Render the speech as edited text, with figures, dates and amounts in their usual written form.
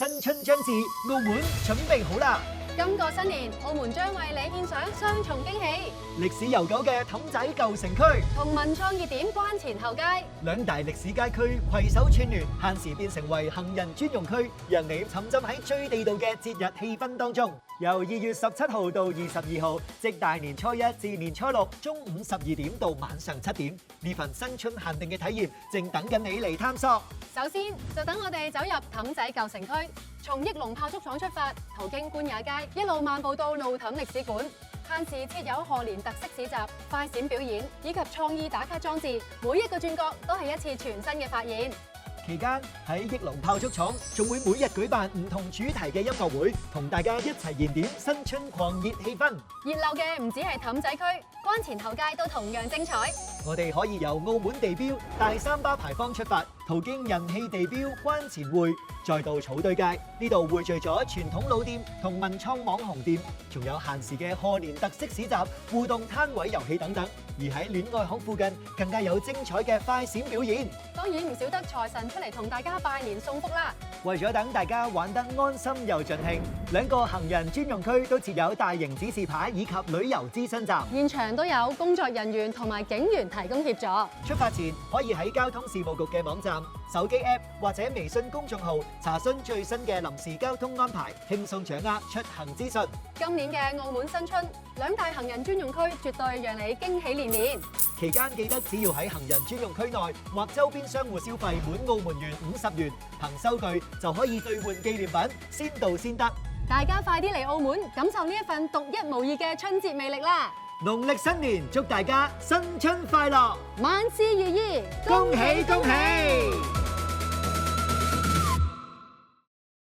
新春將至，澳門準備好啦！今個新年，澳門將為你獻上雙重驚喜，歷史悠久嘅氹仔舊城區同文創熱點關前後街兩大歷史街區攜手串聯，限時變成為行人專用區，讓你沉浸喺最地道嘅節日氣氛當中。由2月17號到22號，即大年初一至年初六中午12點到晚上7點，呢份新春限定嘅體驗正等緊你嚟探索。首先就等我哋走入氹仔舊城區，從益隆炮竹廠出發，途經官也街，一路漫步到路氹歷史館。限時設有賀年特色市集、快閃表演以及創意打卡裝置，每一個轉角都係一次全新嘅發現。期間喺益隆炮竹廠仲會每日舉辦唔同主題嘅音樂會，同大家一齊燃點新春狂熱氣氛。熱鬧嘅唔止係氹仔區，關前後街都同樣精彩。我哋可以由澳門地標大三巴牌坊出發，途經人氣地標關前匯，再到草堆街，呢度匯聚咗傳統老店同文創網紅店，仲有限時嘅賀年特色市集、互動攤位遊戲等等。而喺戀愛巷附近，更加有精彩嘅快閃表演。當然唔少得財神出嚟同大家拜年送福啦。為咗等大家玩得安心又盡興，兩個行人專用區都設有大型指示牌以及旅遊諮詢站，現場都有工作人員同埋警員提供協助。出發前可以喺交通事務局嘅網站、手機 App 或者微信公眾號查詢最新嘅臨時交通安排，輕鬆掌握出行資訊。今年嘅澳門新春，兩大行人專用區絕對讓你驚喜連連。期間記得只要喺行人專用區內或周邊商戶消費滿澳門元50元，憑收據就可以兌換紀念品，先到先得。大家快啲嚟澳門感受呢一份獨一無二嘅春節魅力啦！農曆新年，祝大家新春快樂，萬事如意，恭喜恭喜！